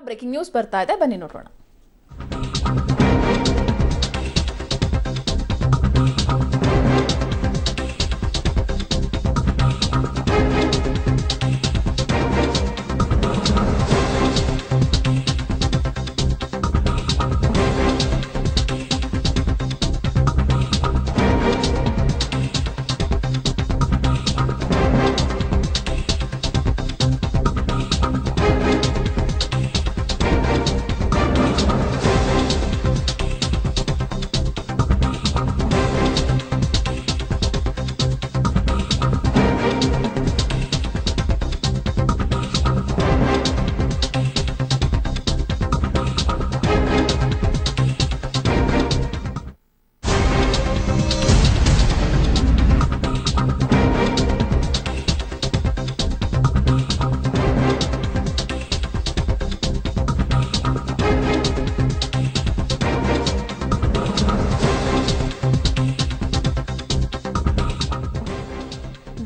Breaking news ಬರ್ತಾ ಇದೆ, ಬನ್ನಿ ನೋಡೋಣ.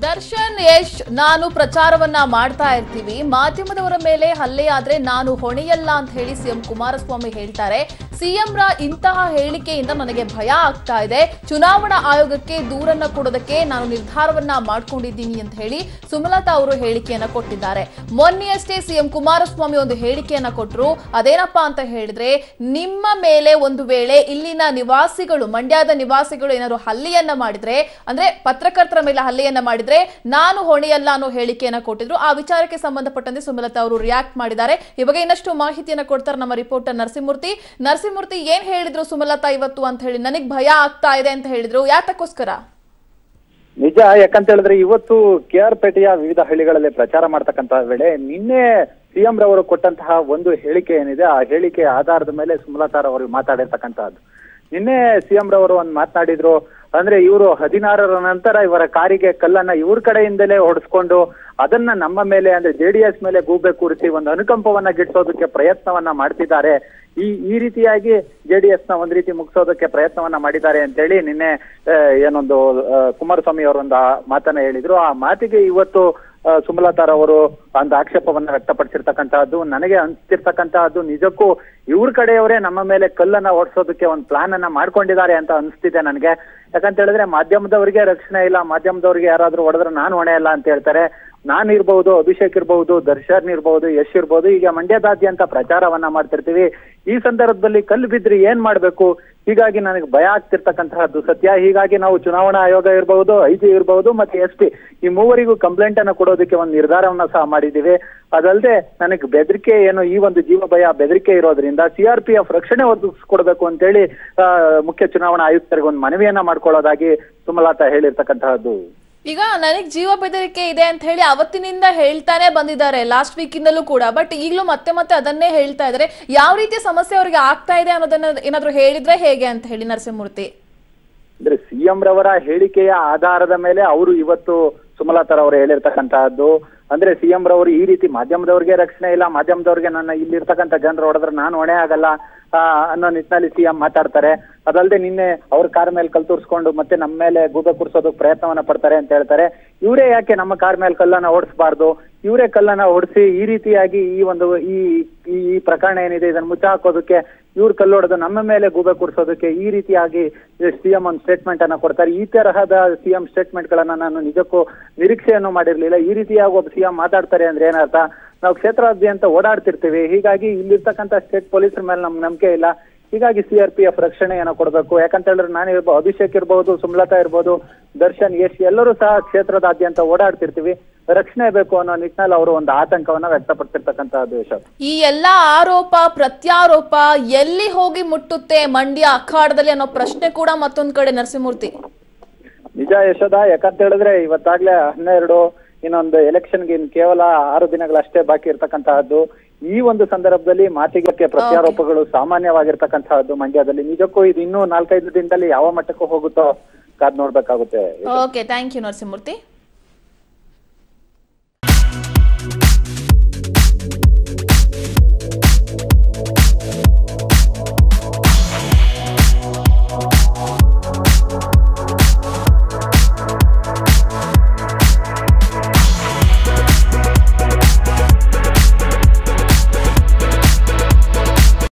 ದರ್ಶನ್, ಯಶ್ ನಾನು ಪ್ರಚಾರವನ್ನ ಮಾಡ್ತಾ ಇರ್ತೀವಿ, ಮಾಧ್ಯಮದವರ ಮೇಲೆ ಹಲ್ಲೆ ಆದ್ರೆ ನಾನು ಹೊಣೆಯಲ್ಲ ಅಂತ ಹೇಳಿ ಸಿಎಂ ಕುಮಾರಸ್ವಾಮಿ ಹೇಳ್ತಾರೆ. ಸಿಎಂರ ಇಂತಹ ಹೇಳಿಕೆಯಿಂದ ನನಗೆ ಭಯ ಆಗ್ತಾ ಇದೆ, ಚುನಾವಣಾ ಆಯೋಗಕ್ಕೆ ದೂರನ್ನ ಕೊಡೋದಕ್ಕೆ ನಾನು ನಿರ್ಧಾರವನ್ನ ಮಾಡ್ಕೊಂಡಿದ್ದೀನಿ ಅಂತ ಹೇಳಿ ಸುಮಲತಾ ಅವರು ಹೇಳಿಕೆಯನ್ನ ಕೊಟ್ಟಿದ್ದಾರೆ. ಮೊನ್ನೆಯಷ್ಟೇ ಸಿಎಂ ಕುಮಾರಸ್ವಾಮಿ ಒಂದು ಹೇಳಿಕೆಯನ್ನ ಕೊಟ್ಟರು. ಅದೇನಪ್ಪಾ ಅಂತ ಹೇಳಿದ್ರೆ, ನಿಮ್ಮ ಮೇಲೆ ಒಂದು ವೇಳೆ ಇಲ್ಲಿನ ನಿವಾಸಿಗಳು, ಮಂಡ್ಯದ ನಿವಾಸಿಗಳು ಏನಾದ್ರು ಹಲ್ಲೆಯನ್ನ ಮಾಡಿದ್ರೆ, ಅಂದ್ರೆ ಪತ್ರಕರ್ತರ ಮೇಲೆ ಹಲ್ಲೆಯನ್ನ ಮಾಡಿದ್ರೆ ನಾನು ಹೊಣೆಯಲ್ಲ ಅನ್ನೋ ಹೇಳಿಕೆಯನ್ನ ಕೊಟ್ಟಿದ್ರು. ಆ ವಿಚಾರಕ್ಕೆ ಸಂಬಂಧಪಟ್ಟಂತೆ ಸುಮಲತಾ ಅವರು ರಿಯಾಕ್ಟ್ ಮಾಡಿದ್ದಾರೆ. ಇವಾಗ ಇನ್ನಷ್ಟು ಮಾಹಿತಿಯನ್ನ ಕೊಡ್ತಾರೆ ನಮ್ಮ ರಿಪೋರ್ಟರ್ ನರಸಿಂಹಮೂರ್ತಿ. ನರಸಿಂಹಮೂರ್ತಿ, ಏನ್ ಹೇಳಿದ್ರು ಸುಮಲತಾ ಇವತ್ತು ಅಂತ ಹೇಳಿ? ನನಗ್ ಭಯ ಆಗ್ತಾ ಇದೆ ಅಂತ ಹೇಳಿದ್ರು, ಯಾತಕ್ಕೋಸ್ಕರ? ನಿಜ, ಯಾಕಂತ ಹೇಳಿದ್ರೆ ಇವತ್ತು KR ಪೇಟೆಯ ವಿವಿಧ ಹಳ್ಳಿಗಳಲ್ಲಿ ಪ್ರಚಾರ ಮಾಡ್ತಕ್ಕಂತ ವೇಳೆ ನಿನ್ನೆ ಸಿಎಂ ರವರು ಕೊಟ್ಟಂತಹ ಒಂದು ಹೇಳಿಕೆ ಏನಿದೆ, ಆ ಹೇಳಿಕೆ ಆಧಾರದ ಮೇಲೆ ಸುಮಲತಾ ಅವರು ಮಾತಾಡಿರ್ತಕ್ಕಂತಹದ್ದು. ನಿನ್ನೆ ಸಿಎಂ ರವರು ಒಂದು ಮಾತನಾಡಿದ್ರು. ಅಂದ್ರೆ ಇವರು 16ರ ನಂತರ ಇವರ ಕಾರಿಗೆ ಕಲ್ಲನ್ನ ಇವ್ರ ಕಡೆಯಿಂದಲೇ ಹೊಡೆಸ್ಕೊಂಡು ಅದನ್ನ ನಮ್ಮ ಮೇಲೆ, ಅಂದ್ರೆ JDS ಮೇಲೆ ಗೂಬೆ ಕೂರಿಸಿ ಒಂದು ಅನುಕಂಪವನ್ನ ಗಿಟ್ಟಿಸೋದಕ್ಕೆ ಪ್ರಯತ್ನವನ್ನ ಮಾಡ್ತಿದ್ದಾರೆ. ಈ ರೀತಿಯಾಗಿ JDS ನ ಒಂದ್ ರೀತಿ ಮುಗಿಸೋದಕ್ಕೆ ಪ್ರಯತ್ನವನ್ನ ಮಾಡಿದ್ದಾರೆ ಅಂತ ಹೇಳಿ ನಿನ್ನೆ ಏನೊಂದು ಕುಮಾರಸ್ವಾಮಿ ಅವರೊಂದು ಮಾತನ್ನ ಹೇಳಿದ್ರು. ಆ ಮಾತಿಗೆ ಇವತ್ತು ಸುಮಲತಾರವರು ಒಂದು ಆಕ್ಷೇಪವನ್ನ ವ್ಯಕ್ತಪಡಿಸಿರ್ತಕ್ಕಂತಹದ್ದು. ನನಗೆ ಅನ್ಸ್ತಿರ್ತಕ್ಕಂತಹದ್ದು, ನಿಜಕ್ಕೂ ಇವ್ರ ಕಡೆಯವರೇ ನಮ್ಮ ಮೇಲೆ ಕಲ್ಲನ್ನ ಓಡಿಸೋದಕ್ಕೆ ಒಂದು ಪ್ಲಾನ್ ಅನ್ನ ಮಾಡ್ಕೊಂಡಿದ್ದಾರೆ ಅಂತ ಅನಿಸ್ತಿದೆ ನನಗೆ. ಯಾಕಂತ ಹೇಳಿದ್ರೆ ಮಾಧ್ಯಮದವರಿಗೆ ರಕ್ಷಣೆ ಇಲ್ಲ, ಮಾಧ್ಯಮದವರಿಗೆ ಯಾರಾದ್ರೂ ಹೊಡೆದ್ರೆ ನಾನು ಹೊಣೆ ಇಲ್ಲ ಅಂತ ಹೇಳ್ತಾರೆ. ನಾನ್ ಇರ್ಬಹುದು, ಅಭಿಷೇಕ್ ಇರ್ಬಹುದು, ದರ್ಶನ್ ಇರ್ಬಹುದು, ಯಶ್ ಇರ್ಬಹುದು, ಈಗ ಮಂಡ್ಯದಾದ್ಯಂತ ಪ್ರಚಾರವನ್ನ ಮಾಡ್ತಿರ್ತೀವಿ. ಈ ಸಂದರ್ಭದಲ್ಲಿ ಕಲ್ಲು ಬಿದ್ರಿ ಏನ್ ಮಾಡ್ಬೇಕು, ಹೀಗಾಗಿ ನನಗೆ ಭಯ ಆಗ್ತಿರ್ತಕ್ಕಂತಹದ್ದು ಸತ್ಯ. ಹೀಗಾಗಿ ನಾವು ಚುನಾವಣಾ ಆಯೋಗ ಇರಬಹುದು, IG ಇರಬಹುದು, ಮತ್ತೆ SP ಈ ಮೂವರಿಗೂ ಕಂಪ್ಲೇಂಟ್ ಅನ್ನ ಕೊಡೋದಕ್ಕೆ ಒಂದು ನಿರ್ಧಾರವನ್ನ ಸಹ ಮಾಡಿದ್ದೀವಿ. ಅದಲ್ಲದೆ ನನಗೆ ಬೆದರಿಕೆ ಏನು, ಈ ಒಂದು ಜೀವ ಭಯ ಬೆದರಿಕೆ ಇರೋದ್ರಿಂದ CRPF ರಕ್ಷಣೆ ಒದಗಿಸ್ಕೊಡ್ಬೇಕು ಅಂತೇಳಿ ಮುಖ್ಯ ಚುನಾವಣಾ ಆಯುಕ್ತರಿಗೆ ಒಂದು ಮನವಿಯನ್ನ ಮಾಡ್ಕೊಳ್ಳೋದಾಗಿ ಸುಮಲತಾ ಹೇಳಿರ್ತಕ್ಕಂತಹದ್ದು. ಈಗ ನನಗ್ ಜೀವ ಬೆದರಿಕೆ ಇದೆ ಅಂತ ಹೇಳಿ ಅವತ್ತಿನಿಂದ ಹೇಳ್ತಾನೆ ಬಂದಿದ್ದಾರೆ, ಲಾಸ್ಟ್ ವೀಕ್ ಇಂದಲೂ ಕೂಡ. ಬಟ್ ಈಗಲೂ ಮತ್ತೆ ಮತ್ತೆ ಅದನ್ನೇ ಹೇಳ್ತಾ ಇದಾರೆ. ಯಾವ ರೀತಿಯ ಸಮಸ್ಯೆ ಅವರಿಗೆ ಆಗ್ತಾ ಇದೆ ಅನ್ನೋದನ್ನ ಏನಾದ್ರು ಹೇಳಿದ್ರೆ ಹೇಗೆ ಅಂತ ಹೇಳಿ ನರಸಿಂಹಮೂರ್ತಿ? ಅಂದ್ರೆ ಸಿಎಂ ರವರ ಹೇಳಿಕೆಯ ಆಧಾರದ ಮೇಲೆ ಅವರು ಇವತ್ತು ಸುಮಲತಾರವರು ಹೇಳಿರ್ತಕ್ಕಂತಹದ್ದು. ಅಂದ್ರೆ ಸಿಎಂ ರವರು ಈ ರೀತಿ ಮಾಧ್ಯಮದವ್ರಿಗೆ ರಕ್ಷಣೆ ಇಲ್ಲ, ಮಾಧ್ಯಮದವ್ರಿಗೆ ನನ್ನ ಇಲ್ಲಿರ್ತಕ್ಕಂಥ ಜನರು ಹೊಡೆದ್ರೆ ನಾನು ಹೊಣೆ ಆಗಲ್ಲ ಅನ್ನೋ ನಿಟ್ಟಿನಲ್ಲಿ ಸಿಎಂ ಮಾತಾಡ್ತಾರೆ. ಅದಲ್ಲದೆ ನಿನ್ನೆ ಅವ್ರ ಕಾರ್ ಮೇಲೆ ಕಲ್ ತೋರಿಸ್ಕೊಂಡು ಮತ್ತೆ ನಮ್ಮ ಮೇಲೆ ಗೂಬೆ ಕೂರಿಸೋದಕ್ಕೆ ಪ್ರಯತ್ನವನ್ನ ಪಡ್ತಾರೆ ಅಂತ ಹೇಳ್ತಾರೆ. ಇವರೇ ಯಾಕೆ ನಮ್ಮ ಕಾರ್ ಮೇಲೆ ಕಲ್ಲನ್ನ ಓಡಿಸಬಾರ್ದು, ಇವರೇ ಕಲ್ಲನ್ನ ಓಡಿಸಿ ಈ ರೀತಿಯಾಗಿ ಈ ಒಂದು ಈ ಪ್ರಕರಣ ಏನಿದೆ ಇದನ್ನ ಮುಚ್ಚ ಹಾಕೋದಕ್ಕೆ ಇವ್ರು ಕಲ್ಲೊಡೆದು ನಮ್ಮ ಮೇಲೆ ಗೂಬೆ ಕೂರಿಸೋದಕ್ಕೆ ಈ ರೀತಿಯಾಗಿ ಸಿಎಂ ಒಂದು ಸ್ಟೇಟ್ಮೆಂಟ್ ಅನ್ನ ಕೊಡ್ತಾರೆ. ಈ ತರಹದ ಸಿಎಂ ಸ್ಟೇಟ್ಮೆಂಟ್ ಗಳನ್ನ ನಾನು ನಿಜಕ್ಕೂ ನಿರೀಕ್ಷೆಯನ್ನು ಮಾಡಿರ್ಲಿಲ್ಲ. ಈ ರೀತಿಯಾಗಿ ಒಬ್ಬ ಸಿಎಂ ಮಾತಾಡ್ತಾರೆ ಅಂದ್ರೆ ಏನರ್ಥ, ನಾವು ಕ್ಷೇತ್ರಾದ್ಯಂತ ಓಡಾಡ್ತಿರ್ತೀವಿ, ಹೀಗಾಗಿ ಇಲ್ಲಿರ್ತಕ್ಕಂಥ ಸ್ಟೇಟ್ ಪೊಲೀಸರ ಮೇಲೆ ನಮ್ಗೆ ನಂಬಿಕೆ ಇಲ್ಲ, ಹೀಗಾಗಿ CRPF ರಕ್ಷಣೆಯನ್ನ ಕೊಡಬೇಕು. ಯಾಕಂತ ಹೇಳಿದ್ರೆ ನಾನು ಇರ್ಬೋದು, ಅಭಿಷೇಕ್ ಇರ್ಬೋದು, ಸುಮಲತಾ ಇರ್ಬೋದು, ದರ್ಶನ್, ಯಶ್ ಎಲ್ಲರೂ ಸಹ ಕ್ಷೇತ್ರದಾದ್ಯಂತ ಓಡಾಡ್ತಿರ್ತೀವಿ, ರಕ್ಷಣೆ ಬೇಕು ಅನ್ನೋ ನಿಟ್ಟಿನಲ್ಲಿ ಅವರು ಒಂದು ಆತಂಕವನ್ನ ವ್ಯಕ್ತಪಡಿಸಿರ್ತಕ್ಕಂತಹದ್ದು. ಈ ಎಲ್ಲಾ ಆರೋಪ ಪ್ರತ್ಯಾರೋಪ ಎಲ್ಲಿ ಹೋಗಿ ಮುಟ್ಟುತ್ತೆ ಮಂಡ್ಯ ಅಖಾಡದಲ್ಲಿ ಅನ್ನೋ ಪ್ರಶ್ನೆ ಕೂಡ ಮತ್ತೊಂದ್ ಕಡೆ ನರಸಿಂಹಮೂರ್ತಿ. ನಿಜ ಯಶೋಧ, ಯಾಕಂತ ಹೇಳಿದ್ರೆ ಇವತ್ತಾಗ್ಲೇ 12, ಇನ್ನೊಂದು ಎಲೆಕ್ಷನ್ಗೆ ಕೇವಲ 6 ದಿನಗಳಷ್ಟೇ ಬಾಕಿ ಇರ್ತಕ್ಕಂತಹದ್ದು. ಈ ಒಂದು ಸಂದರ್ಭದಲ್ಲಿ ಮಾತಿಗೆ ಪ್ರತ್ಯಾರೋಪಗಳು ಸಾಮಾನ್ಯವಾಗಿರ್ತಕ್ಕಂತಹದ್ದು ಮಂಡ್ಯದಲ್ಲಿ. ನಿಜಕ್ಕೂ ಇದು ಇನ್ನೂ 4-5 ದಿನದಲ್ಲಿ ಯಾವ ಮಟ್ಟಕ್ಕೂ ಹೋಗುತ್ತೋ ಕಾದ್ ನೋಡ್ಬೇಕಾಗುತ್ತೆ. Okay, thank you Narasimhamurthy.